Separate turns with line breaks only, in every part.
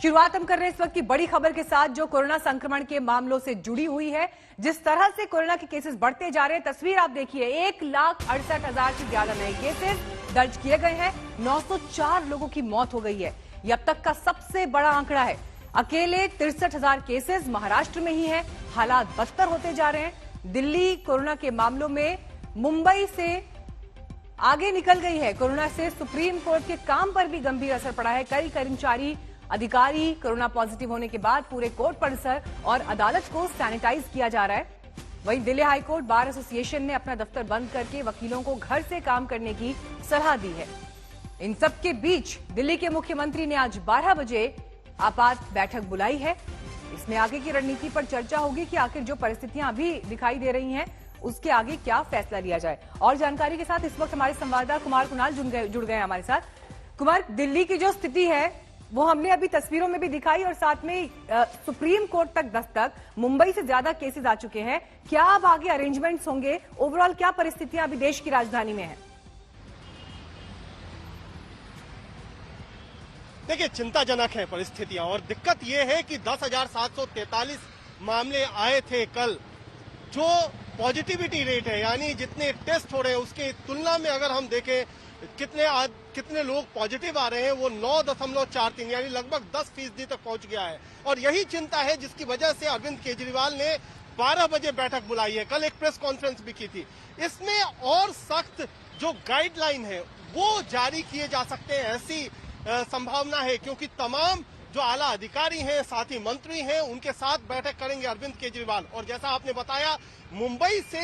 शुरुआत हम कर रहे हैं इस वक्त की बड़ी खबर के साथ जो कोरोना संक्रमण के मामलों से जुड़ी हुई है। जिस तरह से कोरोना के केसेस बढ़ते जा रहे हैं, तस्वीर आप देखिए, 1,68,000 से ज्यादा नए केसेस दर्ज किए गए हैं। 904 लोगों की मौत हो गई है। यह अब तक का सबसे बड़ा आंकड़ा है। अकेले 63,000 केसेस महाराष्ट्र में ही है। हालात बदतर होते जा रहे हैं। दिल्ली कोरोना के मामलों में मुंबई से आगे निकल गई है। कोरोना से सुप्रीम कोर्ट के काम पर भी गंभीर असर पड़ा है। कई कर्मचारी अधिकारी कोरोना पॉजिटिव होने के बाद पूरे कोर्ट परिसर और अदालत को सैनिटाइज किया जा रहा है। वहीं दिल्ली हाईकोर्ट बार एसोसिएशन ने अपना दफ्तर बंद करके वकीलों को घर से काम करने की सलाह दी है। इन सबके बीच दिल्ली के मुख्यमंत्री ने आज 12 बजे आपात बैठक बुलाई है। इसमें आगे की रणनीति पर चर्चा होगी कि आखिर जो परिस्थितियां अभी दिखाई दे रही हैं उसके आगे क्या फैसला लिया जाए। और जानकारी के साथ इस वक्त हमारे संवाददाता कुमार कुणाल जुड़ गए हमारे साथ। कुमार, दिल्ली की जो स्थिति है वो हमने अभी तस्वीरों में भी दिखाई और साथ में सुप्रीम कोर्ट तक दस्तक, मुंबई से ज्यादा केसेस आ चुके हैं। क्या अब आगे अरेंजमेंट्स होंगे? ओवरऑल क्या परिस्थितियां अभी देश की राजधानी में है?
देखिए, चिंताजनक है परिस्थितियां और दिक्कत यह है कि 10,743 मामले आए थे कल। जो पॉजिटिविटी रेट है, यानी जितने टेस्ट हो रहे हैं उसकी तुलना में अगर हम देखें कितने लोग पॉजिटिव आ रहे हैं, वो 9.43 यानी लगभग 10% तक पहुंच गया है। और यही चिंता है जिसकी वजह से अरविंद केजरीवाल ने 12 बजे बैठक बुलाई है। कल एक प्रेस कॉन्फ्रेंस भी की थी। इसमें और सख्त जो गाइडलाइन है वो जारी किए जा सकते हैं, ऐसी संभावना है, क्योंकि तमाम जो आला अधिकारी हैं, साथ ही मंत्री हैं, उनके साथ बैठक करेंगे अरविंद केजरीवाल। और जैसा आपने बताया, मुंबई से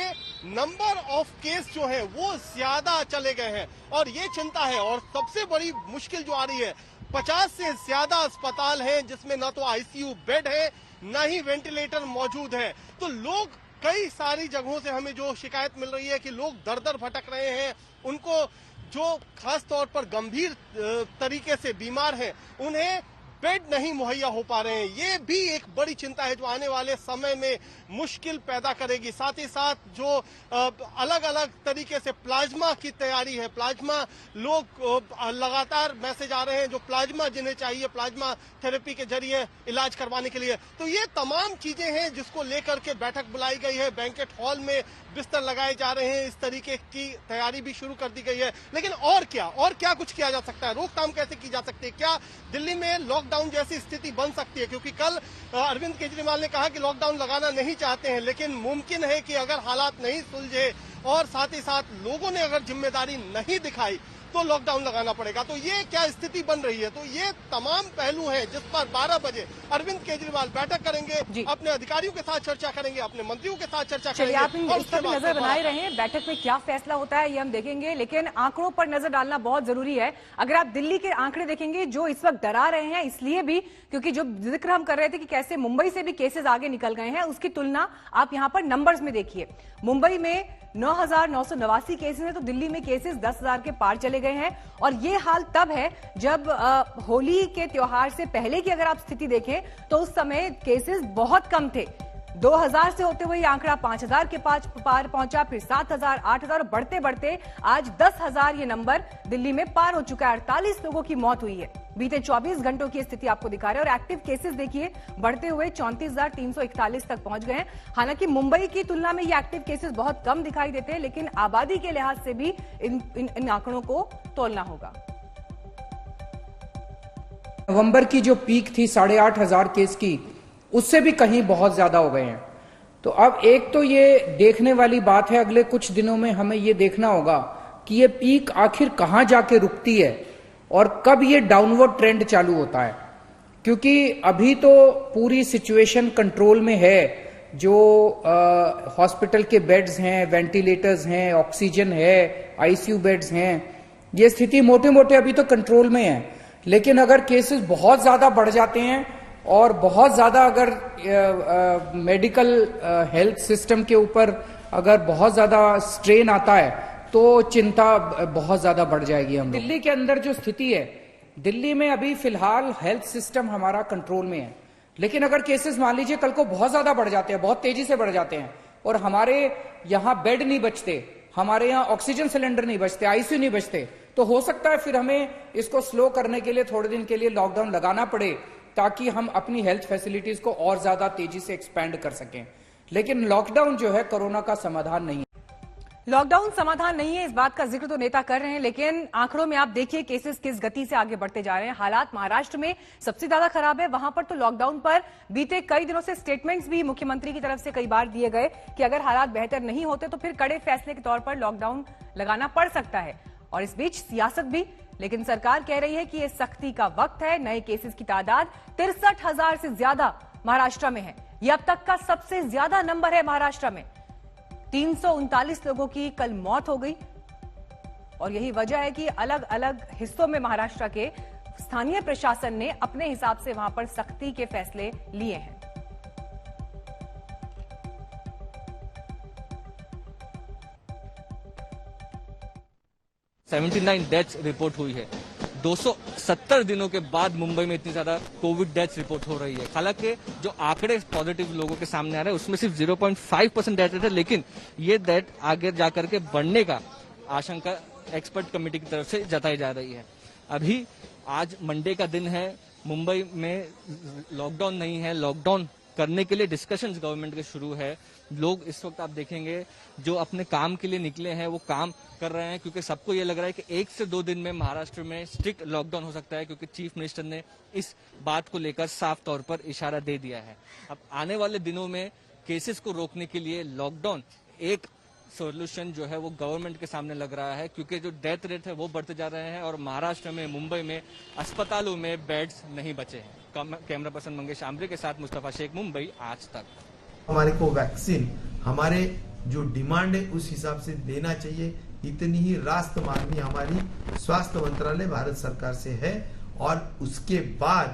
नंबर ऑफ केस जो है वो ज्यादा चले गए हैं और ये चिंता है। और सबसे बड़ी मुश्किल जो आ रही है, 50 से ज्यादा अस्पताल हैं जिसमें न तो आईसीयू बेड है न ही वेंटिलेटर मौजूद है। तो लोग, कई सारी जगहों से हमें जो शिकायत मिल रही है कि लोग दर दर भटक रहे हैं। उनको जो खास तौर पर गंभीर तरीके से बीमार हैं, उन्हें बेड नहीं मुहैया हो पा रहे हैं। ये भी एक बड़ी चिंता है जो आने वाले समय में मुश्किल पैदा करेगी। साथ ही साथ जो अलग अलग तरीके से प्लाज्मा की तैयारी है, प्लाज्मा लोग लगातार मैसेज आ रहे हैं जो प्लाज्मा जिन्हें चाहिए प्लाज्मा थेरेपी के जरिए इलाज करवाने के लिए। तो ये तमाम चीजें हैं जिसको लेकर के बैठक बुलाई गई है। बैंकेट हॉल में बिस्तर लगाए जा रहे हैं, इस तरीके की तैयारी भी शुरू कर दी गई है। लेकिन और क्या कुछ किया जा सकता है? रोकथाम कैसे की जा सकती है? क्या दिल्ली में लॉकडाउन जैसी स्थिति बन सकती है? क्योंकि कल अरविंद केजरीवाल ने कहा कि लॉकडाउन लगाना नहीं चाहते हैं, लेकिन मुमकिन है कि अगर हालात नहीं सुलझे और साथ ही साथ लोगों ने अगर जिम्मेदारी नहीं दिखाई तो लॉकडाउन लगाना पड़ेगा। तो ये क्या स्थिति बन रही है? तो ये तमाम पहलू हैं जिस पर 12 बजे अरविंद केजरीवाल बैठक करेंगे, अपने अधिकारियों के साथ चर्चा करेंगे, अपने मंत्रियों के साथ चर्चा करेंगे।
आप इस पर भी नजर बनाए रहे। बैठक में क्या फैसला होता है ये हम देखेंगे, लेकिन आंकड़ों पर नजर डालना बहुत जरूरी है। अगर आप दिल्ली के आंकड़े देखेंगे जो इस वक्त डरा रहे हैं, इसलिए भी क्योंकि जो जिक्र हम कर रहे थे कि कैसे मुंबई से भी केसेस आगे निकल गए हैं, उसकी तुलना आप यहाँ पर नंबर्स में देखिए। मुंबई में 9,989 केसेस हैं तो दिल्ली में केसेस 10,000 के पार चले गए हैं। और ये हाल तब है जब होली के त्योहार से पहले की अगर आप स्थिति देखें तो उस समय केसेस बहुत कम थे। 2,000 से होते हुए आंकड़ा 5,000 के पार पहुंचा, फिर 7,000, 8,000, बढ़ते बढ़ते आज 10,000 ये नंबर दिल्ली में पार हो चुका है। 48 लोगों की मौत हुई है। बीते 24 घंटों की स्थिति आपको दिखा रहे हैं। और एक्टिव केसेस देखिए बढ़ते हुए 34,341 तक पहुंच गए हैं। हालांकि मुंबई की तुलना में ये एक्टिव केसेस बहुत कम दिखाई देते हैं, लेकिन आबादी के लिहाज से भी इन आंकड़ों को तोलना होगा।
नवंबर की जो पीक थी 8,500 केस की, उससे भी कहीं बहुत ज्यादा हो गए हैं। तो अब एक तो ये देखने वाली बात है, अगले कुछ दिनों में हमें ये देखना होगा कि ये पीक आखिर कहां जाके रुकती है और कब ये डाउनवर्ड ट्रेंड चालू होता है। क्योंकि अभी तो पूरी सिचुएशन कंट्रोल में है। जो हॉस्पिटल के बेड्स हैं, वेंटिलेटर्स हैं, ऑक्सीजन है, आईसीयू बेड्स हैं, ये स्थिति मोटे मोटे अभी तो कंट्रोल में है। लेकिन अगर केसेस बहुत ज्यादा बढ़ जाते हैं और बहुत ज्यादा अगर मेडिकल हेल्थ सिस्टम के ऊपर अगर बहुत ज्यादा स्ट्रेन आता है तो चिंता बहुत ज्यादा बढ़ जाएगी। हम दिल्ली के अंदर जो स्थिति है, दिल्ली में अभी फिलहाल हेल्थ सिस्टम हमारा कंट्रोल में है। लेकिन अगर केसेस मान लीजिए कल को बहुत ज्यादा बढ़ जाते हैं, बहुत तेजी से बढ़ जाते हैं और हमारे यहाँ बेड नहीं बचते, हमारे यहाँ ऑक्सीजन सिलेंडर नहीं बचते, आईसीयू नहीं बचते, तो हो सकता है फिर हमें इसको स्लो करने के लिए थोड़े दिन के लिए लॉकडाउन लगाना पड़े ताकि हम अपनी हेल्थ फैसिलिटीज को और ज्यादा तेजी से एक्सपैंड कर सकें। लेकिन लॉकडाउन जो है कोरोना का समाधान नहीं है।
लॉकडाउन समाधान नहीं है, इस बात का जिक्र तो नेता कर रहे हैं, लेकिन आंकड़ों में आप देखिए केसेस किस गति से आगे बढ़ते जा रहे हैं। हालात महाराष्ट्र में सबसे ज्यादा खराब है। वहां पर तो लॉकडाउन पर बीते कई दिनों से स्टेटमेंट्स भी मुख्यमंत्री की तरफ से कई बार दिए गए कि अगर हालात बेहतर नहीं होते तो फिर कड़े फैसले के तौर पर लॉकडाउन लगाना पड़ सकता है। और इस बीच सियासत भी, लेकिन सरकार कह रही है कि यह सख्ती का वक्त है। नए केसेस की तादाद 63,000 से ज्यादा महाराष्ट्र में है। यह अब तक का सबसे ज्यादा नंबर है महाराष्ट्र में। 339 लोगों की कल मौत हो गई और यही वजह है कि अलग अलग हिस्सों में महाराष्ट्र के स्थानीय प्रशासन ने अपने हिसाब से वहां पर सख्ती के फैसले लिए हैं।
डेथ्स रिपोर्ट हुई है। 270 दिनों के बाद मुंबई में इतनी ज्यादा कोविड डेथ्स रिपोर्ट हो रही है। हालांकि जो आंकड़े पॉजिटिव लोगों के सामने आ रहे हैं उसमें सिर्फ 0.5% डेथ है, लेकिन ये डेथ आगे जाकर के बढ़ने का आशंका एक्सपर्ट कमेटी की तरफ से जताई जा रही है। अभी आज मंडे का दिन है, मुंबई में लॉकडाउन नहीं है। लॉकडाउन करने के लिए डिस्कशंस गवर्नमेंट के शुरू है। लोग इस वक्त आप देखेंगे जो अपने काम के लिए निकले हैं वो काम कर रहे हैं, क्योंकि सबको ये लग रहा है कि 1 से 2 दिन में महाराष्ट्र में स्ट्रिक्ट लॉकडाउन हो सकता है, क्योंकि चीफ मिनिस्टर ने इस बात को लेकर साफ तौर पर इशारा दे दिया है। अब आने वाले दिनों में केसेस को रोकने के लिए लॉकडाउन एक सोल्यूशन जो है वो गवर्नमेंट के सामने लग रहा है, क्योंकि जो डेथ रेट है वो बढ़ते जा रहे हैं और महाराष्ट्र में, मुंबई में अस्पतालों में बेड्स नहीं बचे हैं। कैमरा पर्सन मंगेश आमरे के साथ मुस्तफा शेख, मुंबई आज तक।
हमारे को वैक्सीन हमारे जो डिमांड है उस हिसाब से देना चाहिए। इतनी ही रास्त मांगनी हमारी स्वास्थ्य मंत्रालय भारत सरकार से है और उसके बाद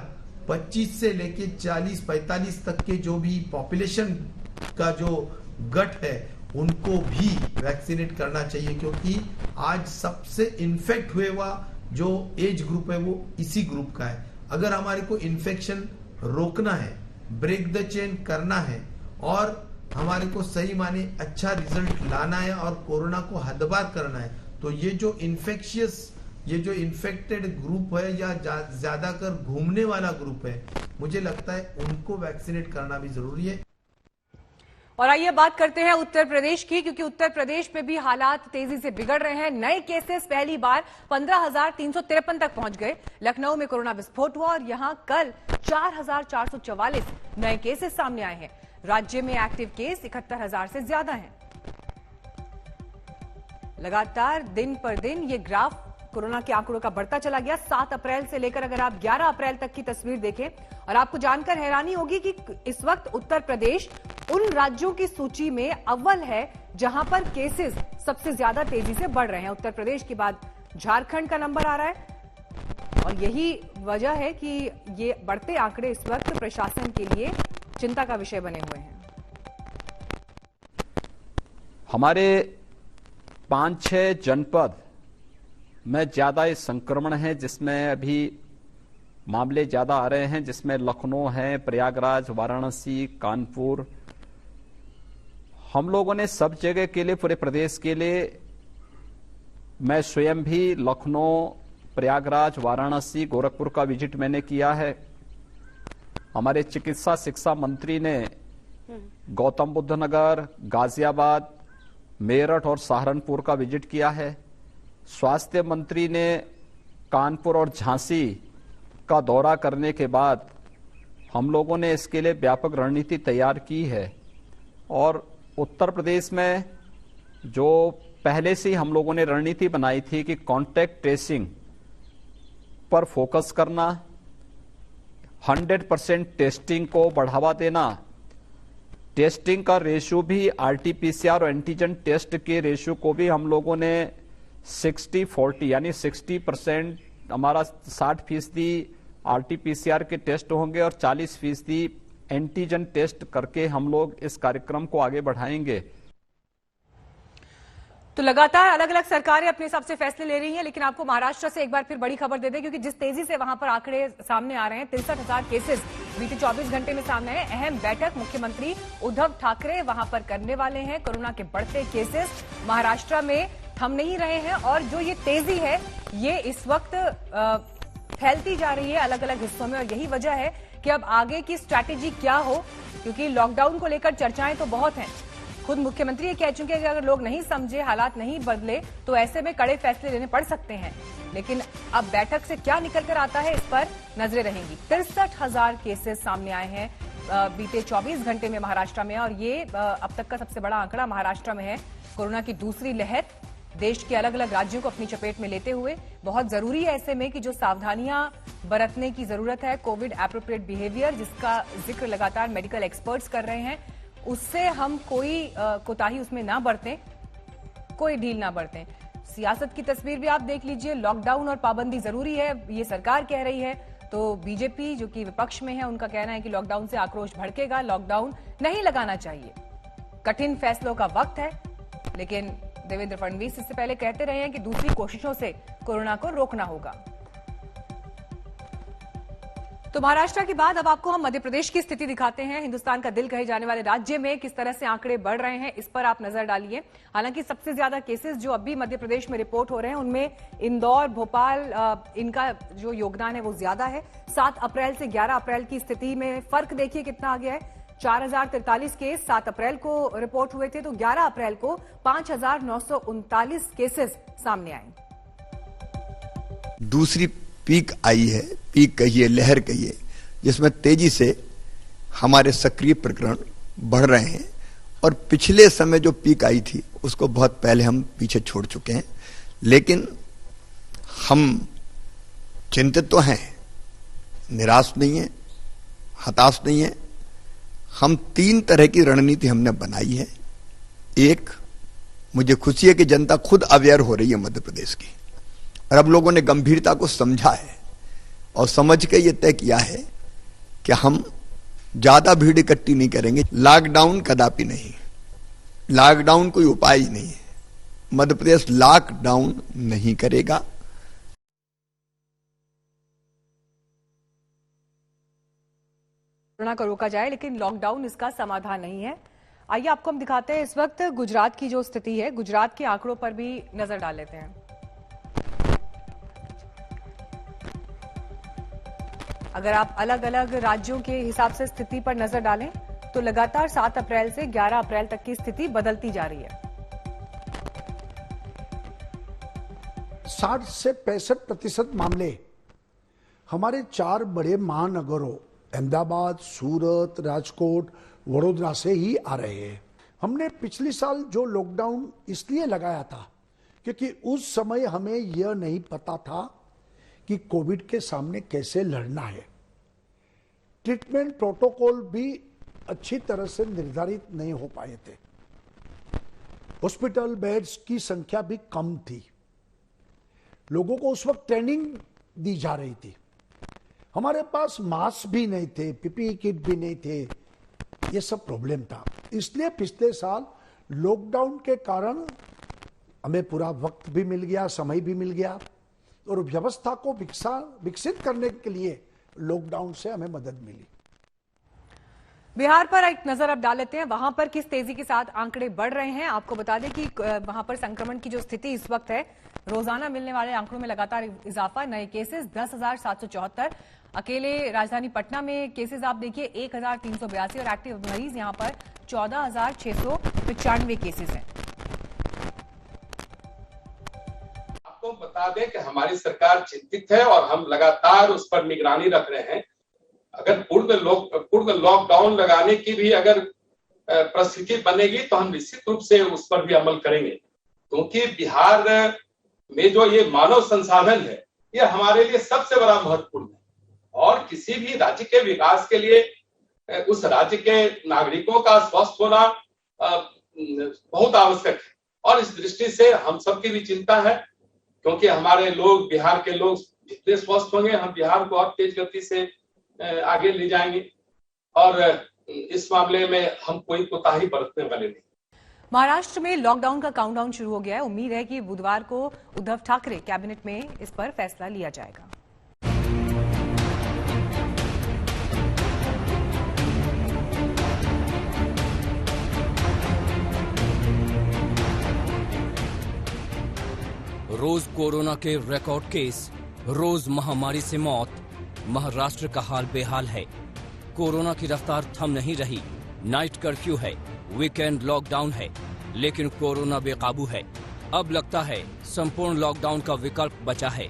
25 से लेके 40-45 तक के जो भी पॉपुलेशन का जो गट है उनको भी वैक्सीनेट करना चाहिए, क्योंकि आज सबसे इन्फेक्ट हुए हुआ जो एज ग्रुप है वो इसी ग्रुप का है। अगर हमारे को इन्फेक्शन रोकना है, ब्रेक द चेन करना है और हमारे को सही माने अच्छा रिजल्ट लाना है और कोरोना को हदबार करना है, तो ये जो इन्फेक्टेड ग्रुप है या ज्यादा कर घूमने वाला ग्रुप है, मुझे लगता है उनको वैक्सीनेट करना भी जरूरी है।
और आइए बात करते हैं उत्तर प्रदेश की, क्योंकि उत्तर प्रदेश में भी हालात तेजी से बिगड़ रहे हैं। नए केसेस पहली बार 15,353 तक पहुंच गए। लखनऊ में कोरोना विस्फोट हुआ और यहां कल 4,444 नए केसेस सामने आए हैं। राज्य में एक्टिव केस 71,000 से ज्यादा हैं। लगातार दिन पर दिन ये ग्राफ कोरोना के आंकड़ों का बढ़ता चला गया। 7 अप्रैल से लेकर अगर आप 11 अप्रैल तक की तस्वीर देखें और आपको जानकर हैरानी होगी कि इस वक्त उत्तर प्रदेश उन राज्यों की सूची में अव्वल है जहां पर केसेस सबसे ज्यादा तेजी से बढ़ रहे हैं। उत्तर प्रदेश के बाद झारखंड का नंबर आ रहा है और यही वजह है कि ये बढ़ते आंकड़े इस वक्त प्रशासन के लिए चिंता का विषय बने हुए हैं।
हमारे 5-6 जनपद में ज्यादा इस संक्रमण है, जिसमें अभी मामले ज्यादा आ रहे हैं, जिसमें लखनऊ है, प्रयागराज, वाराणसी, कानपुर। हम लोगों ने सब जगह के लिए, पूरे प्रदेश के लिए, मैं स्वयं भी लखनऊ, प्रयागराज, वाराणसी, गोरखपुर का विजिट मैंने किया है। हमारे चिकित्सा शिक्षा मंत्री ने गौतम बुद्ध नगर, गाजियाबाद, मेरठ और सहारनपुर का विजिट किया है। स्वास्थ्य मंत्री ने कानपुर और झांसी का दौरा करने के बाद हम लोगों ने इसके लिए व्यापक रणनीति तैयार की है और उत्तर प्रदेश में जो पहले से ही हम लोगों ने रणनीति बनाई थी कि कॉन्टैक्ट ट्रेसिंग पर फोकस करना, 100% टेस्टिंग को बढ़ावा देना, टेस्टिंग का रेशियो भी आरटीपीसीआर और एंटीजन टेस्ट के रेशियो को भी हम लोगों ने 60-40 यानी 60% हमारा 60% आरटीपीसीआर के टेस्ट होंगे और 40% एंटीजन टेस्ट करके हम लोग इस कार्यक्रम को आगे बढ़ाएंगे।
तो लगातार अलग अलग सरकारें अपने हिसाब से फैसले ले रही हैं, लेकिन आपको महाराष्ट्र से एक बार फिर बड़ी खबर दे दें, क्योंकि जिस तेजी से वहां पर आंकड़े सामने आ रहे हैं, 63,000 केसेस बीते 24 घंटे में सामने आए। अहम बैठक मुख्यमंत्री उद्धव ठाकरे वहां पर करने वाले हैं। कोरोना के बढ़ते केसेस महाराष्ट्र में थम नहीं रहे हैं और जो ये तेजी है ये इस वक्त फैलती जा रही है अलग अलग हिस्सों में और यही वजह है कि अब आगे की स्ट्रैटेजी क्या हो, क्योंकि लॉकडाउन को लेकर चर्चाएं तो बहुत हैं। खुद मुख्यमंत्री ये कह चुके हैं कि अगर लोग नहीं समझे, हालात नहीं बदले तो ऐसे में कड़े फैसले लेने पड़ सकते हैं। लेकिन अब बैठक से क्या निकल कर आता है, इस पर नजरें रहेंगी। 63,000 केसेस सामने आए हैं बीते 24 घंटे में महाराष्ट्र में, और ये अब तक का सबसे बड़ा आंकड़ा महाराष्ट्र में है। कोरोना की दूसरी लहर देश के अलग अलग राज्यों को अपनी चपेट में लेते हुए बहुत जरूरी है ऐसे में कि जो सावधानियां बरतने की जरूरत है, कोविड एप्रोप्रिएट बिहेवियर जिसका जिक्र लगातार मेडिकल एक्सपर्ट्स कर रहे हैं, उससे हम कोई कोताही उसमें ना बरतें, कोई ढील ना बरतें। सियासत की तस्वीर भी आप देख लीजिए, लॉकडाउन और पाबंदी जरूरी है, ये सरकार कह रही है, तो बीजेपी जो कि विपक्ष में है उनका कहना है कि लॉकडाउन से आक्रोश भड़केगा, लॉकडाउन नहीं लगाना चाहिए। कठिन फैसलों का वक्त है, लेकिन देवेंद्र फडणवीस इससे पहले कहते रहे हैं कि दूसरी कोशिशों से कोरोना को रोकना होगा। तो महाराष्ट्र के बाद अब आपको हम मध्य प्रदेश की स्थिति दिखाते हैं। हिंदुस्तान का दिल कहे जाने वाले राज्य में किस तरह से आंकड़े बढ़ रहे हैं, इस पर आप नजर डालिए। हालांकि सबसे ज्यादा केसेस जो अभी मध्य प्रदेश में रिपोर्ट हो रहे हैं उनमें इंदौर, भोपाल, इनका जो योगदान है वो ज्यादा है। 7 अप्रैल से 11 अप्रैल की स्थिति में फर्क देखिए कितना आ गया है। 4043 केस 7 अप्रैल को रिपोर्ट हुए थे, तो 11 अप्रैल को 5939 केसेस सामने आए।
दूसरी पीक आई है, पीक कहिए, लहर कहिए, जिसमें तेजी से हमारे सक्रिय प्रकरण बढ़ रहे हैं, और पिछले समय जो पीक आई थी उसको बहुत पहले हम पीछे छोड़ चुके हैं। लेकिन हम चिंतित तो हैं, निराश नहीं है, हताश नहीं है। हम 3 तरह की रणनीति हमने बनाई है। एक, मुझे खुशी है कि जनता खुद अवेयर हो रही है मध्य प्रदेश की, और अब लोगों ने गंभीरता को समझा है और समझ के ये तय किया है कि हम ज्यादा भीड़ इकट्ठी नहीं करेंगे। लॉकडाउन कदापि नहीं, लॉकडाउन कोई उपाय ही नहीं है। मध्य प्रदेश लॉकडाउन नहीं करेगा।
कोरोना को रोका जाए, लेकिन लॉकडाउन इसका समाधान नहीं है। आइए आपको हम दिखाते हैं इस वक्त गुजरात की जो स्थिति है, गुजरात के आंकड़ों पर भी नजर डाल लेते हैं। अगर आप अलग अलग राज्यों के हिसाब से स्थिति पर नजर डालें तो लगातार 7 अप्रैल से 11 अप्रैल तक की स्थिति बदलती जा रही है।
60 से 65% मामले हमारे 4 बड़े महानगरों अहमदाबाद, सूरत, राजकोट, वडोदरा से ही आ रहे हैं। हमने पिछले साल जो लॉकडाउन इसलिए लगाया था क्योंकि उस समय हमें यह नहीं पता था कि कोविड के सामने कैसे लड़ना है। ट्रीटमेंट प्रोटोकॉल भी अच्छी तरह से निर्धारित नहीं हो पाए थे। हॉस्पिटल बेड्स की संख्या भी कम थी। लोगों को उस वक्त ट्रेनिंग दी जा रही थी। हमारे पास मास्क भी नहीं थे, पीपीई किट भी नहीं थे, ये सब प्रॉब्लम था। इसलिए पिछले साल लॉकडाउन के कारण हमें पूरा वक्त भी मिल गया, समय भी मिल गया, और व्यवस्था को विकसित करने के लिए लॉकडाउन से हमें मदद मिली।
बिहार पर एक नजर अब डाल लेते हैं, वहां पर किस तेजी के साथ आंकड़े बढ़ रहे हैं। आपको बता दें कि वहां पर संक्रमण की जो स्थिति इस वक्त है, रोजाना मिलने वाले आंकड़ों में लगातार इजाफा। नए केसेस 10,774, अकेले राजधानी पटना में केसेस आप देखिए 1,382, और एक्टिव मरीज यहां पर 14,695 केसेस हैं।
आपको बता दें कि हमारी सरकार चिंतित है और हम लगातार उस पर निगरानी रख रहे हैं। अगर पूर्ण लॉकडाउन लगाने की भी अगर परिस्थिति बनेगी तो हम निश्चित रूप से उस पर भी अमल करेंगे, क्योंकि बिहार में जो ये मानव संसाधन है ये हमारे लिए सबसे बड़ा महत्वपूर्ण है, और किसी भी राज्य के विकास के लिए उस राज्य के नागरिकों का स्वस्थ होना बहुत आवश्यक है। और इस दृष्टि से हम सबकी भी चिंता है, क्योंकि हमारे लोग, बिहार के लोग जितने स्वस्थ होंगे हम बिहार को और तेज गति से आगे ले जाएंगे, और इस मामले में हम कोई कोताही बरतने वाले नहीं।
महाराष्ट्र में लॉकडाउन का काउंटडाउन शुरू हो गया है। उम्मीद है कि बुधवार को उद्धव ठाकरे कैबिनेट में इस पर फैसला लिया जाएगा।
रोज कोरोना के रिकॉर्ड केस, रोज महामारी से मौत। महाराष्ट्र का हाल बेहाल है। कोरोना की रफ्तार थम नहीं रही। नाइट कर्फ्यू है, वीकेंड लॉकडाउन है, लेकिन कोरोना बेकाबू है। अब लगता है संपूर्ण लॉकडाउन का विकल्प बचा है।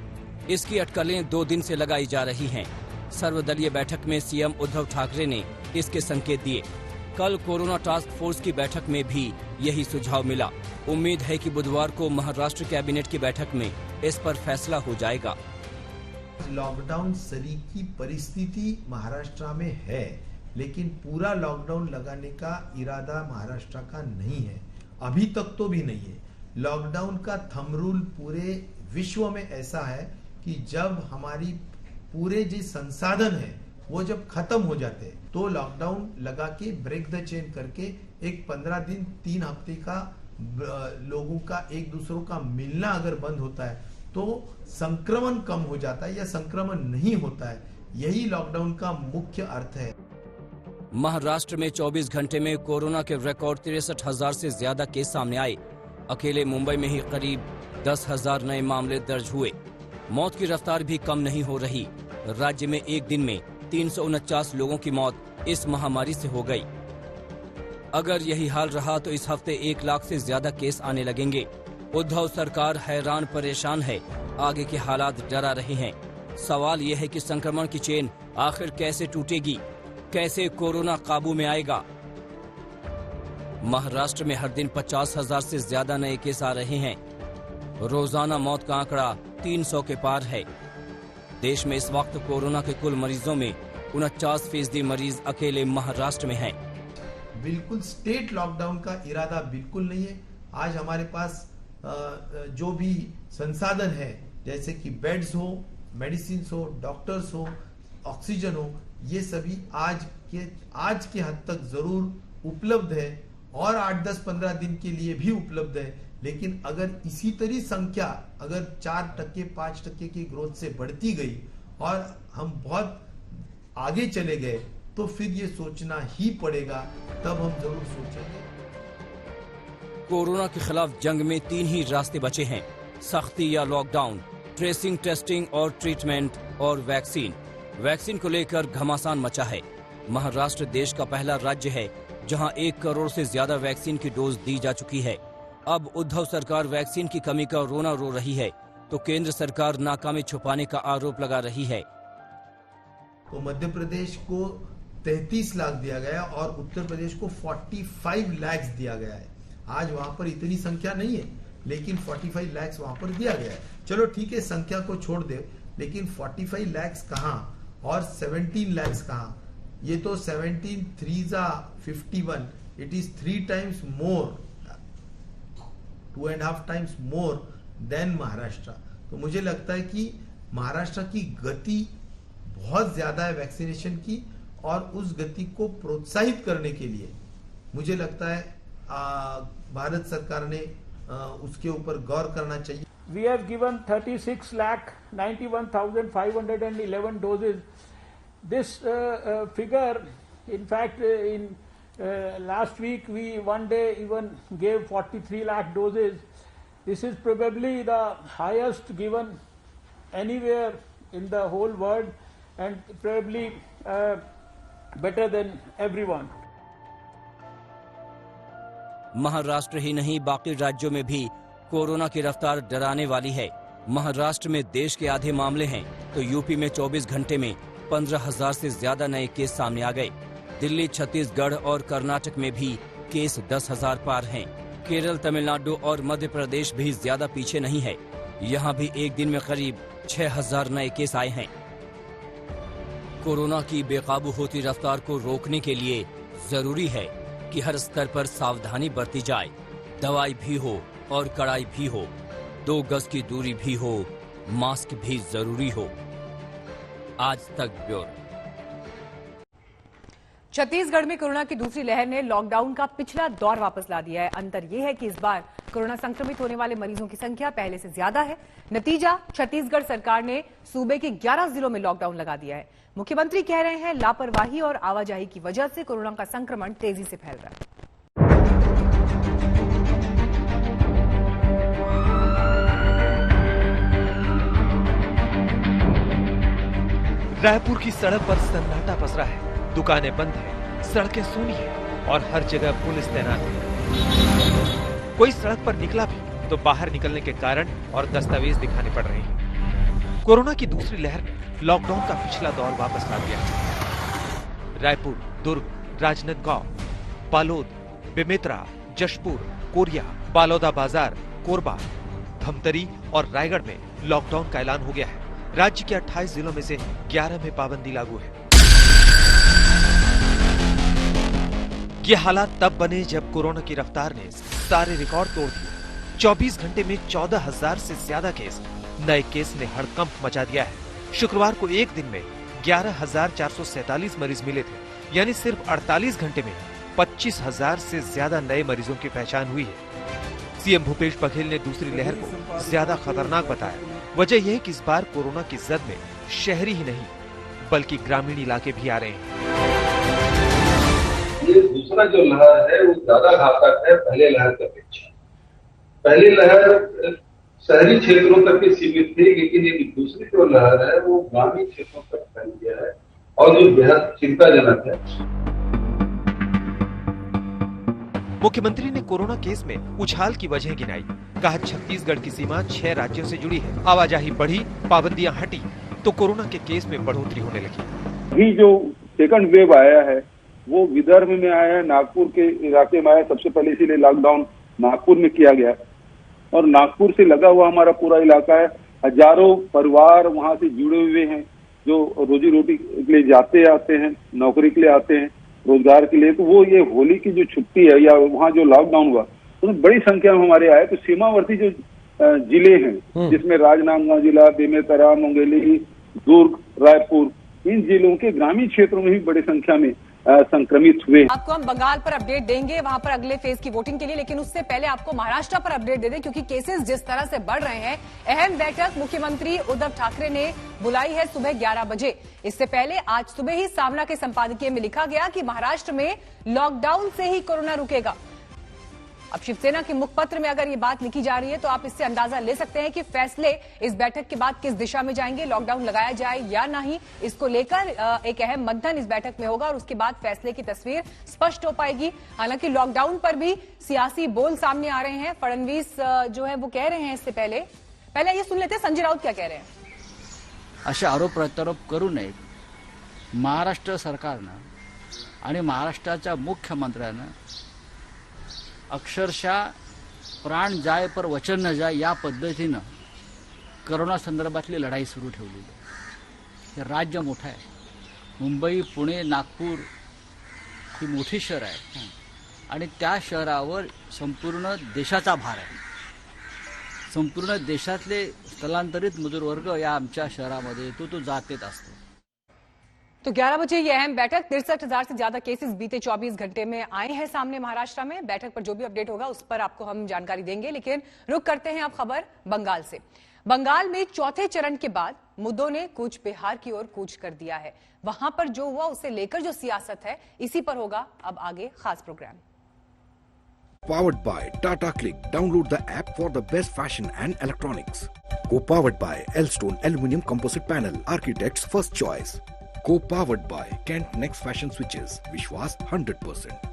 इसकी अटकलें 2 दिन से लगाई जा रही हैं। सर्वदलीय बैठक में सीएम उद्धव ठाकरे ने इसके संकेत दिए। कल कोरोना टास्क फोर्स की बैठक में भी यही सुझाव मिला। उम्मीद है कि बुधवार को महाराष्ट्र कैबिनेट की बैठक में इस पर फैसला हो जाएगा।
लॉकडाउन सरीकी परिस्थिति महाराष्ट्र में है, लेकिन पूरा लॉकडाउन लगाने का इरादा महाराष्ट्र का नहीं है, अभी तक तो भी नहीं है। लॉकडाउन का थंब रूल पूरे विश्व में ऐसा है कि जब हमारी पूरे जो संसाधन है वो जब खत्म हो जाते हैं तो लॉकडाउन लगा के ब्रेक द चेन करके एक 15 दिन 3 हफ्ते का लोगों का एक दूसरों का मिलना अगर बंद होता है तो संक्रमण कम हो जाता है या संक्रमण नहीं होता है। यही लॉकडाउन का मुख्य अर्थ है।
महाराष्ट्र में 24 घंटे में कोरोना के रिकॉर्ड 63,000 से ज्यादा केस सामने आए। अकेले मुंबई में ही करीब 10,000 नए मामले दर्ज हुए। मौत की रफ्तार भी कम नहीं हो रही। राज्य में एक दिन में 349 लोगों की मौत इस महामारी से हो गई। अगर यही हाल रहा तो इस हफ्ते 1 लाख से ज्यादा केस आने लगेंगे। उद्धव सरकार हैरान परेशान है, आगे के हालात डरा रहे हैं। सवाल यह है कि संक्रमण की चेन आखिर कैसे टूटेगी, कैसे कोरोना काबू में आएगा। महाराष्ट्र में हर दिन 50,000 से ज्यादा नए केस आ रहे हैं। रोजाना मौत का आंकड़ा 300 के पार है। देश में इस वक्त कोरोना के कुल मरीजों में 49% मरीज अकेले महाराष्ट्र में हैं।
बिल्कुल स्टेट लॉकडाउन का इरादा बिल्कुल नहीं है। आज हमारे पास जो भी संसाधन है, जैसे कि बेड्स हो, मेडिसिन हो, डॉक्टर्स हो, ऑक्सीजन हो, ये सभी आज के हद तक जरूर उपलब्ध है और 8, 10, 15 दिन के लिए भी उपलब्ध है। लेकिन अगर इसी तरह संख्या अगर 4%, 5% की ग्रोथ से बढ़ती गई और हम बहुत आगे चले गए तो फिर ये सोचना ही पड़ेगा, तब हम जरूर सोचेंगे।
कोरोना के खिलाफ जंग में 3 ही रास्ते बचे हैं: सख्ती या लॉकडाउन, ट्रेसिंग, टेस्टिंग और ट्रीटमेंट और वैक्सीन। वैक्सीन को लेकर घमासान मचा है। महाराष्ट्र देश का पहला राज्य है जहां 1 करोड़ से ज्यादा वैक्सीन की डोज दी जा चुकी है। अब उद्धव सरकार वैक्सीन की कमी का रोना रो रही है तो केंद्र सरकार नाकामी छुपाने का आरोप लगा रही है।
तो मध्य प्रदेश को 33 लाख दिया गया और उत्तर प्रदेश को 45 लाख दिया गया है। आज वहां पर इतनी संख्या नहीं है, लेकिन 45 लाख वहां पर दिया गया है। चलो ठीक है, संख्या को छोड़ दे, लेकिन 45 लाख कहां और 17 लाख कहां? ये तो 17 3 51, it is 3 times more, 2.5 times more than Maharashtra. तो मुझे लगता है कि महाराष्ट्र की गति बहुत ज्यादा है वैक्सीनेशन की, और उस गति को प्रोत्साहित करने के लिए मुझे लगता है भारत सरकार ने उसके ऊपर गौर करना चाहिए।
We have given 36,91,511 doses. This figure, in fact, in last week we one day even gave 43 lakh doses. This is probably the highest given anywhere in the whole world, and probably better than everyone.
Maharashtra ही नहीं, बाकी राज्यों में भी corona की रफ्तार डराने वाली है। महाराष्ट्र में देश के आधे मामले हैं तो यूपी में 24 घंटे में 15,000 से ज्यादा नए केस सामने आ गए। दिल्ली, छत्तीसगढ़ और कर्नाटक में भी केस 10,000 पार हैं। केरल, तमिलनाडु और मध्य प्रदेश भी ज्यादा पीछे नहीं है। यहाँ भी एक दिन में करीब 6,000 नए केस आए हैं। कोरोना की बेकाबू होती रफ्तार को रोकने के लिए जरूरी है कि हर स्तर पर सावधानी बरती जाए। दवाई भी हो और कड़ाई भी हो, 2 गज की दूरी भी हो, मास्क भी जरूरी हो। आज तक ब्यूरो।
छत्तीसगढ़ में कोरोना की दूसरी लहर ने लॉकडाउन का पिछला दौर वापस ला दिया है। अंतर यह है कि इस बार कोरोना संक्रमित होने वाले मरीजों की संख्या पहले से ज्यादा है। नतीजा, छत्तीसगढ़ सरकार ने सूबे के 11 जिलों में लॉकडाउन लगा दिया है। मुख्यमंत्री कह रहे हैं लापरवाही और आवाजाही की वजह से कोरोना का संक्रमण तेजी से फैल रहा है।
रायपुर की सड़क पर सन्नाटा पसरा है। दुकानें बंद हैं, सड़कें सूनी हैं और हर जगह पुलिस तैनात है। कोई सड़क पर निकला भी तो बाहर निकलने के कारण और दस्तावेज दिखाने पड़ रहे हैं। कोरोना की दूसरी लहर ने लॉकडाउन का पिछला दौर वापस ला दिया है। रायपुर, दुर्ग, राजनांदगांव, बालोद, बेमेतरा, जशपुर, कोरिया, बालोदा बाजार, कोरबा, धमतरी और रायगढ़ में लॉकडाउन का ऐलान हो गया है। राज्य के 28 जिलों में से 11 में पाबंदी लागू है। ये हालात तब बने जब कोरोना की रफ्तार ने सारे रिकॉर्ड तोड़ दिए। 24 घंटे में 14,000 से ज्यादा केस, नए केस ने हड़कंप मचा दिया है। शुक्रवार को एक दिन में 11,447 मरीज मिले थे, यानी सिर्फ 48 घंटे में 25,000 से ज्यादा नए मरीजों की पहचान हुई है। सीएम भूपेश बघेल ने दूसरी लहर को ज्यादा खतरनाक बताया। वजह यह है कि इस बार कोरोना की जद में शहरी ही नहीं बल्कि ग्रामीण इलाके भी आ रहे हैं।
ये दूसरा जो लहर है वो ज्यादा घातक है पहले लहर की अपेक्षा। पहली लहर शहरी क्षेत्रों तक के सीमित थी, लेकिन ये दूसरी जो लहर है वो ग्रामीण क्षेत्रों तक फैल गया है और जो बेहद चिंताजनक है।
मुख्यमंत्री ने कोरोना केस में उछाल की वजह गिनाई। कहा छत्तीसगढ़ की सीमा 6 राज्यों से जुड़ी है, आवाजाही बढ़ी, पाबंदियां हटी तो कोरोना के केस में बढ़ोतरी होने लगी।
अभी जो सेकंड वेव आया है वो विदर्भ में आया है, नागपुर के इलाके में आया। सबसे पहले इसीलिए लॉकडाउन नागपुर में किया गया और नागपुर से लगा हुआ हमारा पूरा इलाका है। हजारों परिवार वहाँ से जुड़े हुए हैं जो रोजी रोटी के लिए जाते आते हैं, नौकरी के लिए आते हैं, रोजगार के लिए। तो वो ये होली की जो छुट्टी है या वहाँ जो लॉकडाउन हुआ उसमें बड़ी संख्या में हमारे आए। तो सीमावर्ती जो जिले हैं जिसमें राजनांदगांव जिला, बेमेतरा, मुंगेली, दुर्ग, रायपुर, इन जिलों के ग्रामीण क्षेत्रों में भी बड़ी संख्या में संक्रमित हुए।
आपको हम बंगाल पर अपडेट देंगे वहां पर अगले फेज की वोटिंग के लिए, लेकिन उससे पहले आपको महाराष्ट्र पर अपडेट दे दें क्योंकि केसेस जिस तरह से बढ़ रहे हैं। अहम बैठक मुख्यमंत्री उद्धव ठाकरे ने बुलाई है सुबह 11 बजे। इससे पहले आज सुबह ही सामना के संपादकीय में लिखा गया कि महाराष्ट्र में लॉकडाउन से ही कोरोना रुकेगा। अब शिवसेना के मुखपत्र में अगर ये बात लिखी जा रही है तो आप इससे अंदाजा ले सकते हैं कि फैसले इस बैठक के बाद किस दिशा में जाएंगे, लॉकडाउन लगाया जाए या नहीं। इसको लेकर एक अहम मंथन इस बैठक में होगा और उसके बाद फैसले की तस्वीर स्पष्ट हो पाएगी। हालांकि लॉकडाउन पर भी सियासी बोल सामने आ रहे हैं। फडणवीस जो है वो कह रहे हैं, इससे पहले ये सुन लेते हैं संजय राउत क्या कह रहे हैं।
असे आरोप प्रत्यारोप करू नये। महाराष्ट्र सरकारनं आणि महाराष्ट्राच्या मुख्यमंत्र्यानं अक्षरशः प्राण जाय पर वचन न जाय या पद्धतीनं कोरोना संदर्भातली लढाई सुरू ठेवलेली आहे। हे राज्य मोठं आहे, मुंबई, पुणे, नागपूर ही मोठी शहर आहे आणि त्या शहरावर संपूर्ण देशाचा भार आहे। संपूर्ण देशातले स्थलांतरित मजूर वर्ग या आमच्या शहरामध्ये तो जात येत असतो।
तो 11 बजे ये अहम बैठक, 63,000 से ज्यादा केसेस बीते 24 घंटे में आए हैं सामने महाराष्ट्र में। बैठक पर जो भी अपडेट होगा उस पर आपको हम जानकारी देंगे, लेकिन रुक करते हैं अब खबर बंगाल से। बंगाल में चौथे चरण के बाद मुद्दों ने कूच बिहार की ओर कूच कर दिया है। वहां पर जो हुआ उसे लेकर जो सियासत है इसी पर होगा अब आगे खास programme.
Powered by Tata Click. Download the app for the best fashion and electronics. Co-powered by Elstone Aluminium Composite Panel, Architect's first choice. Co-powered by Kent Next Fashion Switches, Vishwas 100%.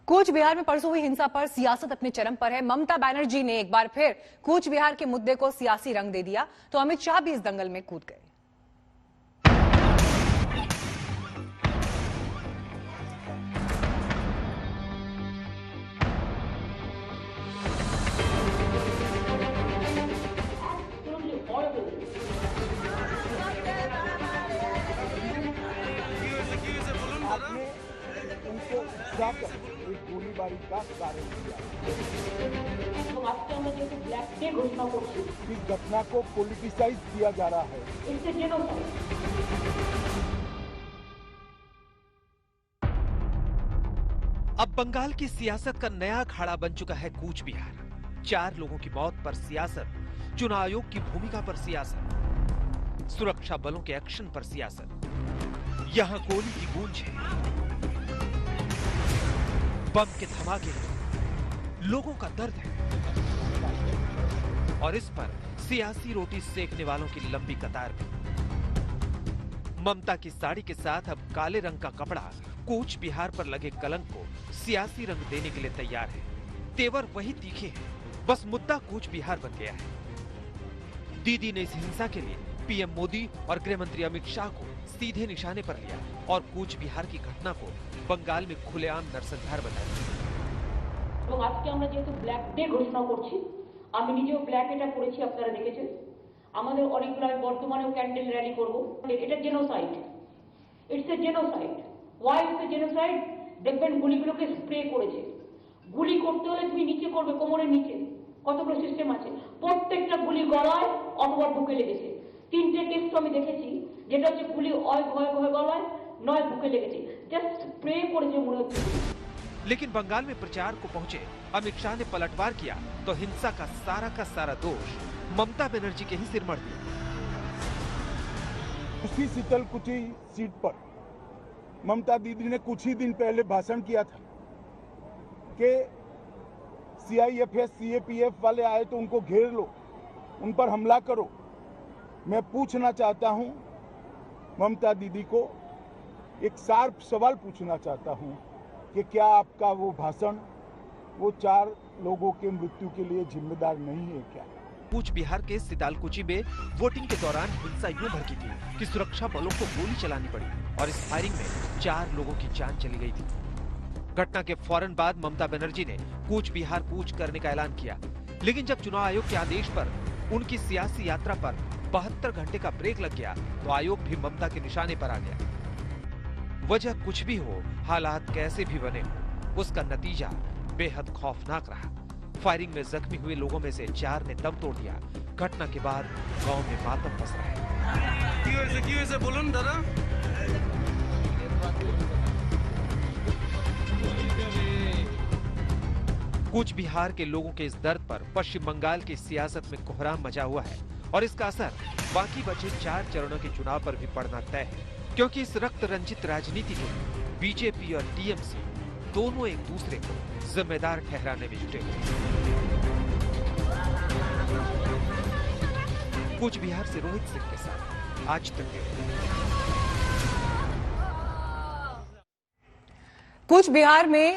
Cooch Behar में परसों हुई हिंसा पर सियासत अपने चरम पर है। ममता बनर्जी ने एक बार फिर कूच बिहार के मुद्दे को सियासी रंग दे दिया तो अमित शाह भी इस दंगल में कूद गए।
गोलीबारी का कारण किया घटना को पॉलिटिसाइज किया जा रहा है।
अब बंगाल की सियासत का नया अखाड़ा बन चुका है कूच बिहार। 4 लोगों की मौत पर सियासत, चुनाव आयोग की भूमिका पर सियासत, सुरक्षा बलों के एक्शन पर सियासत। यहां गोली की गूंज है, बम के धमाके हैं, लोगों का दर्द है और इस पर सियासी रोटी सेकने वालों की लंबी कतार भी। ममता की साड़ी के साथ अब काले रंग का कपड़ा कूच बिहार पर लगे कलंक को सियासी रंग देने के लिए तैयार है। तेवर वही तीखे हैं, बस मुद्दा कूच बिहार बन गया है। दीदी ने इस हिंसा के लिए पीएम मोदी और गृह मंत्री अमित शाह को सीधे निशाने पर लिया और कूच बिहार की घटना को बंगाल में खुलेआम नरसंहार बताया।
এবং আজকে আমরা যেহেতু ব্ল্যাক ডে ঘোষণা করছি, আমি নিজেও ব্ল্যাক এটা করেছি, আপনারা দেখেছেন। আমাদের অনেকগুলো আমি বর্তমানেও ক্যান্ডেল র্যালি করব। এটা genocide, it's a genocide. Why it's a genocide? দেখবেন গুলিগুলোকে স্প্রে করেছে। গুলি করতে হলে তুমি নিচে করবে, কোমরের নিচে কতগুলো সিস্টেম আছে, প্রত্যেকটা গুলি গলায় অথবা বুকে লেগেছে। 3টে টেস্ট আমি দেখেছি, যেটা হচ্ছে গুলি হয় গলায় নয় বুকে লেগেছে, জাস্ট স্প্রে করেছে মনে হচ্ছে।
लेकिन बंगाल में प्रचार को पहुंचे अमित शाह ने पलटवार किया तो हिंसा का सारा दोष ममता बनर्जी के ही सिर मढ़ दिया।
उसी शीतलकुची सीट पर ममता दीदी ने कुछ ही दिन पहले भाषण किया था कि सीआईएफएस सीएपीएफ वाले आए तो उनको घेर लो, उन पर हमला करो। मैं पूछना चाहता हूं ममता दीदी को, एक शार्प सवाल पूछना चाहता हूं कि क्या आपका वो भाषण वो 4 लोगों के मृत्यु के लिए जिम्मेदार नहीं है क्या?
कूच बिहार के सितालकुची में वोटिंग के दौरान हिंसा यूं भड़की थी कि सुरक्षा बलों को गोली चलानी पड़ी और इस फायरिंग में 4 लोगों की जान चली गई थी। घटना के फौरन बाद ममता बनर्जी ने कूच बिहार कूच करने का ऐलान किया, लेकिन जब चुनाव आयोग के आदेश पर उनकी सियासी यात्रा पर 72 घंटे का ब्रेक लग गया तो आयोग भी ममता के निशाने पर आ गया। वजह कुछ भी हो, हालात कैसे भी बने हो, उसका नतीजा बेहद खौफनाक रहा। फायरिंग में जख्मी हुए लोगों में से 4 ने दम तोड़ दिया। घटना के बाद गांव में मातम पस रहा है। बोलो दादा। कूच बिहार के लोगों के इस दर्द पर पश्चिम बंगाल की सियासत में कोहराम मचा हुआ है और इसका असर बाकी बचे 4 चरणों के चुनाव पर भी पड़ना तय है, क्योंकि इस रक्त रंजित राजनीति में बीजेपी और टीएमसी दोनों एक दूसरे को जिम्मेदार ठहराने में जुटे हुए। कूच बिहार से रोहित सिंह के साथ आज तक
कूच बिहार में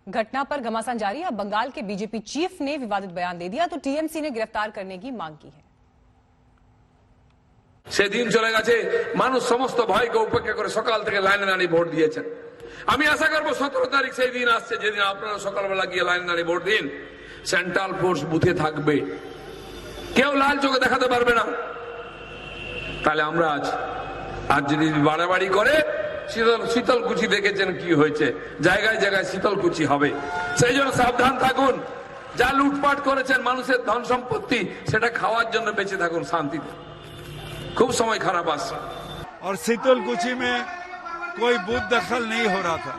घटना पर घमासान जारी है। अब बंगाल के बीजेपी चीफ ने विवादित बयान दे दिया तो टीएमसी ने गिरफ्तार करने की मांग की है।
সেদিন চলে গেছে, মানুষ সমস্ত ভয়কে উপেক্ষা করে সকাল থেকে লাইনে দাঁড়িয়ে ভোট দিয়েছেন। আমি আশা করব 17 তারিখ সেই দিন আসছে যেদিন আপনারা সকালবেলা গিয়ে লাইনে দাঁড়িয়ে ভোট দিন, সেন্ট্রাল ফোর্স বুথে থাকবে, কেউ লাল চোখে দেখাতে পারবে না। তাহলে আমরা আজ যদি বাড়াবাড়ি করে শীতলকুচি দেখেছেন কি হয়েছে, জায়গায় জায়গায় শীতলকুচি হবে। সেই জন্য সাবধান থাকুন, যা লুটপাট করেছেন মানুষের ধন সম্পত্তি সেটা খাওয়ার জন্য বেঁচে থাকুন শান্তিতে। खूब समय खराब आसा।
और शीतलकुची में कोई बूथ दखल नहीं हो रहा था,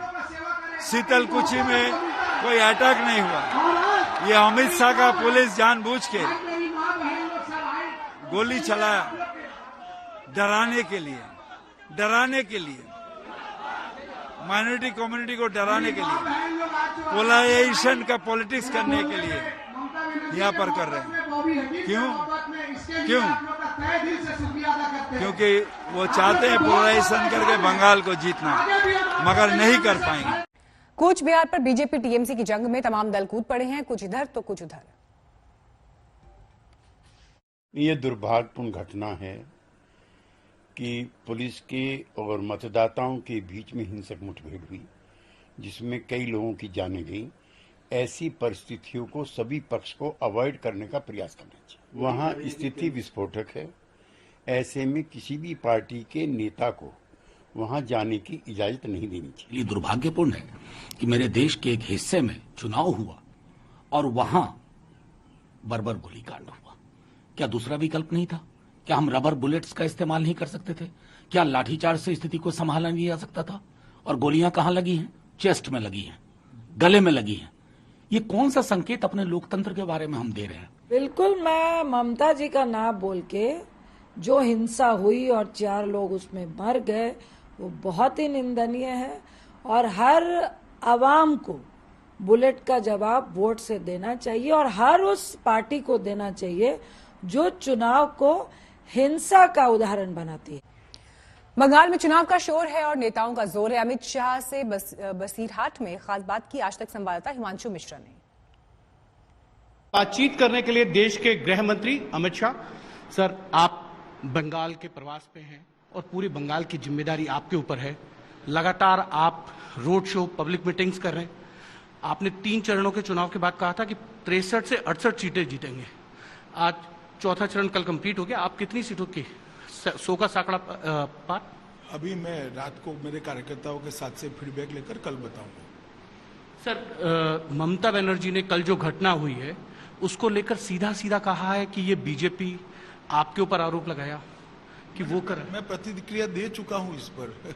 शीतलकुची में कोई अटैक नहीं हुआ। ये अमित शाह का पुलिस जानबूझ के गोली चलाया डराने के लिए माइनॉरिटी कम्युनिटी को डराने के लिए, पोलराइजेशन का पॉलिटिक्स करने के लिए यहाँ पर कर रहे हैं। क्यों? क्योंकि वो चाहते हैं पोलराइजेशन करके बंगाल को जीतना, मगर नहीं कर पाएंगे।
कूच बिहार पर बीजेपी टीएमसी की जंग में तमाम दल कूद पड़े हैं, कुछ इधर तो कुछ उधर।
ये दुर्भाग्यपूर्ण घटना है कि पुलिस के और मतदाताओं के बीच में हिंसक मुठभेड़ हुई जिसमें कई लोगों की जानें गई। ऐसी परिस्थितियों को सभी पक्ष को अवॉइड करने का प्रयास करना चाहिए। वहाँ स्थिति विस्फोटक है, ऐसे में किसी भी पार्टी के नेता को वहाँ जाने की इजाजत नहीं देनी चाहिए।
ये दुर्भाग्यपूर्ण है कि मेरे देश के एक हिस्से में चुनाव हुआ और वहाँ बर्बर गोलीकांड हुआ। क्या दूसरा विकल्प नहीं था? क्या हम रबर बुलेट्स का इस्तेमाल नहीं कर सकते थे? क्या लाठीचार्ज से स्थिति को संभाला नहीं जा सकता था? और गोलियां कहाँ लगी हैं? चेस्ट में लगी हैं, गले में लगी हैं। ये कौन सा संकेत अपने लोकतंत्र के बारे में हम दे रहे हैं?
बिल्कुल, मैं ममता जी का नाम बोल के जो हिंसा हुई और 4 लोग उसमें मर गए वो बहुत ही निंदनीय है और हर आवाम को बुलेट का जवाब वोट से देना चाहिए और हर उस पार्टी को देना चाहिए जो चुनाव को हिंसा का उदाहरण बनाती है।
बंगाल में चुनाव का शोर है और नेताओं का जोर है। अमित शाह से बसीरहाट में खास बात की आज तक संवाददाता हिमांशु मिश्रा ने।
बातचीत करने के लिए देश के गृह मंत्री अमित शाह, सर आप बंगाल के प्रवास पे हैं और पूरी बंगाल की जिम्मेदारी आपके ऊपर है। लगातार आप रोड शो, पब्लिक मीटिंग्स कर रहे हैं। आपने 3 चरणों के चुनाव के बाद कहा था कि 63 से 68 सीटें जीतेंगे। आज चौथा चरण कल कंप्लीट हो गया। आप कितनी सीटों की 100 का साकड़ा पार?
अभी मैं रात को मेरे कार्यकर्ताओं के साथ से फीडबैक लेकर कल बताऊंगा।
सर ममता बनर्जी ने कल जो घटना हुई है उसको लेकर सीधा सीधा कहा है कि ये बीजेपी आपके ऊपर आरोप लगाया कि वो कर।
मैं प्रतिक्रिया दे चुका हूं इस पर।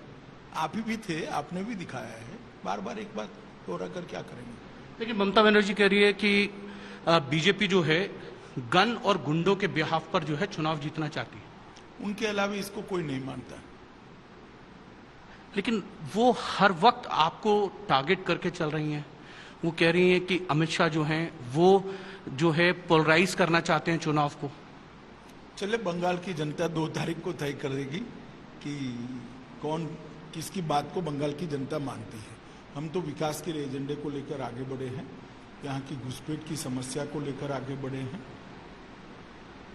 आप ही भी थे, आपने भी दिखाया है। बार बार एक बात दोहरा कर क्या करेंगे?
लेकिन ममता बनर्जी कह रही है कि बीजेपी जो है गन और गुंडों के बिहाफ पर जो है चुनाव जीतना चाहती है।
उनके अलावा इसको कोई नहीं मानता।
लेकिन वो हर वक्त आपको टारगेट करके चल रही हैं। वो कह रही हैं कि अमित शाह जो हैं वो जो है पोलराइज करना चाहते हैं चुनाव को।
चले, बंगाल की जनता 2 तारीख को तय कर देगी कि कौन किसकी बात को बंगाल की जनता मानती है। हम तो विकास के एजेंडे को लेकर आगे बढ़े हैं, यहाँ की घुसपैठ की समस्या को लेकर आगे बढ़े हैं,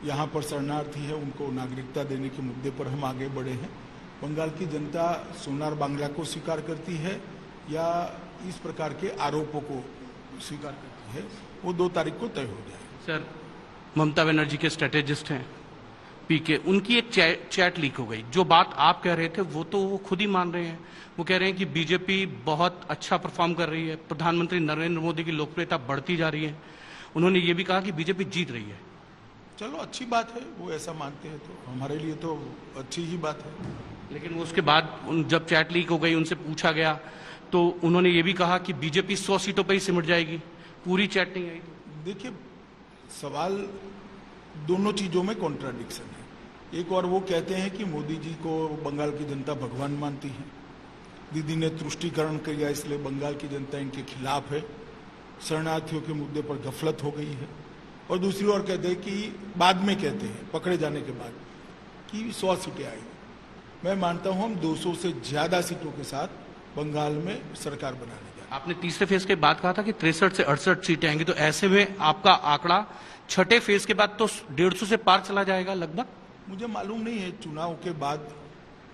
यहाँ पर शरणार्थी है उनको नागरिकता देने के मुद्दे पर हम आगे बढ़े हैं। बंगाल की जनता सोनार बांग्ला को स्वीकार करती है या इस प्रकार के आरोपों को स्वीकार करती है, वो 2 तारीख को तय हो जाए।
सर ममता बनर्जी के स्ट्रेटेजिस्ट हैं पीके, उनकी एक चैट लीक हो गई। जो बात आप कह रहे थे वो तो वो खुद ही मान रहे हैं। वो कह रहे हैं कि बीजेपी बहुत अच्छा परफॉर्म कर रही है, प्रधानमंत्री नरेंद्र मोदी की लोकप्रियता बढ़ती जा रही है। उन्होंने ये भी कहा कि बीजेपी जीत रही है।
चलो, अच्छी बात है, वो ऐसा मानते हैं तो हमारे लिए तो अच्छी ही बात है।
लेकिन उसके बाद जब चैट लीक हो गई, उनसे पूछा गया तो उन्होंने ये भी कहा कि बीजेपी 100 सीटों पर ही सिमट जाएगी, पूरी चैट नहीं आई।
देखिए, सवाल दोनों चीजों में कॉन्ट्राडिक्शन है। एक और वो कहते हैं कि मोदी जी को बंगाल की जनता भगवान मानती है, दीदी ने तुष्टीकरण किया इसलिए बंगाल की जनता इनके खिलाफ है, शरणार्थियों के मुद्दे पर गफलत हो गई है। और दूसरी ओर कहते हैं कि बाद में कहते हैं पकड़े जाने के बाद कि 100 सीटें आई। मैं मानता हूं हम 200 से ज्यादा सीटों के साथ बंगाल में सरकार बनाने जा रहे हैं।
आपने तीसरे फेज के बाद कहा था कि 63 से 68 सीटें आएंगी, तो ऐसे में आपका आंकड़ा छठे फेज के बाद तो 150 से पार चला जाएगा लगभग।
मुझे मालूम नहीं है, चुनाव के बाद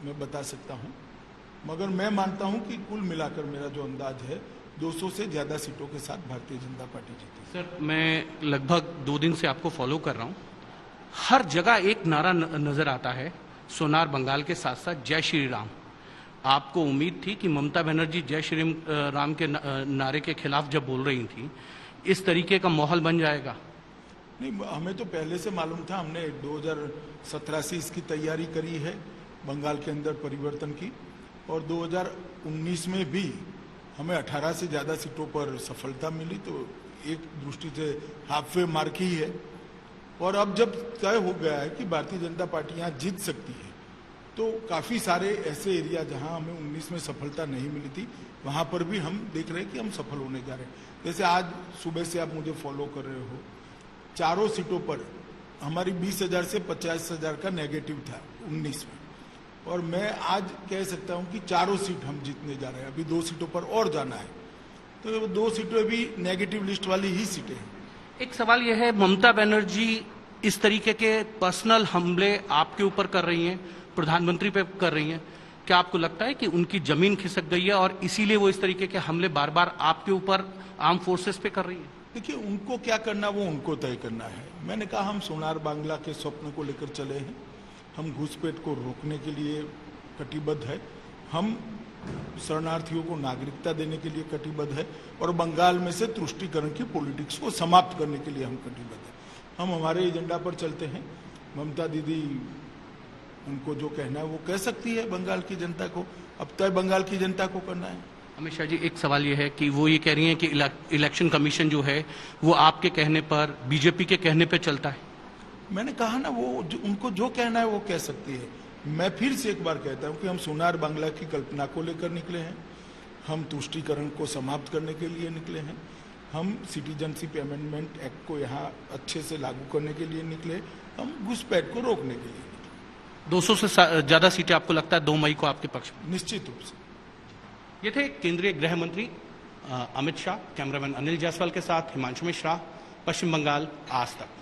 मैं बता सकता हूं, मगर मैं मानता हूं कि कुल मिलाकर मेरा जो अंदाज है 200 से ज्यादा सीटों के साथ भारतीय जनता पार्टी जीती।
सर मैं लगभग 2 दिन से आपको फॉलो कर रहा हूं, हर जगह एक नारा नजर आता है, सोनार बंगाल के साथ साथ जय श्री राम। आपको उम्मीद थी कि ममता बनर्जी जय श्री राम के नारे के खिलाफ जब बोल रही थी इस तरीके का माहौल बन जाएगा?
नहीं, हमें तो पहले से मालूम था। हमने 2017 से इसकी तैयारी करी है बंगाल के अंदर परिवर्तन की, और 2019 में भी हमें 18 से ज्यादा सीटों पर सफलता मिली, तो एक दृष्टि से हाफ वे मार्क ही है। और अब जब तय हो गया है कि भारतीय जनता पार्टी यहाँ जीत सकती है, तो काफी सारे ऐसे एरिया जहां हमें 19 में सफलता नहीं मिली थी वहां पर भी हम देख रहे हैं कि हम सफल होने जा रहे हैं। जैसे आज सुबह से आप मुझे फॉलो कर रहे हो, चारों सीटों पर हमारी 20,000 से 50,000 का नेगेटिव था 19 में, और मैं आज कह सकता हूं कि चारों सीट हम जीतने जा रहे हैं। अभी 2 सीटों पर और जाना है, तो 2 सीटें भी नेगेटिव लिस्ट वाली ही सीटें हैं।
एक सवाल यह है, ममता बनर्जी इस तरीके के पर्सनल हमले आपके ऊपर कर रही हैं, प्रधानमंत्री पे कर रही हैं, क्या आपको लगता है कि उनकी जमीन खिसक गई है और इसीलिए वो इस तरीके के हमले बार बार आपके ऊपर आर्म फोर्सेस पे कर रही है?
देखिए, उनको क्या करना वो उनको तय करना है। मैंने कहा हम सोनार बांग्ला के स्वप्न को लेकर चले हैं, हम घुसपैठ को रोकने के लिए कटिबद्ध है, हम शरणार्थियों को नागरिकता देने के लिए कटिबद्ध है, और बंगाल में से तुष्टीकरण की पॉलिटिक्स को समाप्त करने के लिए हम कटिबद्ध है। हम हमारे एजेंडा पर चलते हैं। ममता दीदी उनको जो कहना है वो कह सकती है बंगाल की जनता को, अब तय बंगाल की जनता को करना है।
अमित शाह जी, एक सवाल ये है कि वो ये कह रही हैं कि इलेक्शन कमीशन जो है वो आपके कहने पर, बीजेपी के कहने पर चलता है।
मैंने कहा ना, वो उनको जो कहना है वो कह सकती है। मैं फिर से एक बार कहता हूँ कि हम सोनार बांग्ला की कल्पना को लेकर निकले हैं, हम तुष्टीकरण को समाप्त करने के लिए निकले हैं, हम सिटीजनशिप अमेंडमेंट एक्ट को यहाँ अच्छे से लागू करने के लिए निकले, हम घुसपैठ को रोकने के लिए निकले।
200 से ज्यादा सीटें आपको लगता है 2 मई को आपके पक्ष में?
निश्चित रूप से।
ये थे केंद्रीय गृह मंत्री अमित शाह। कैमरामैन अनिल जायसवाल के साथ हिमांशु मिश्रा, पश्चिम बंगाल, आज तक।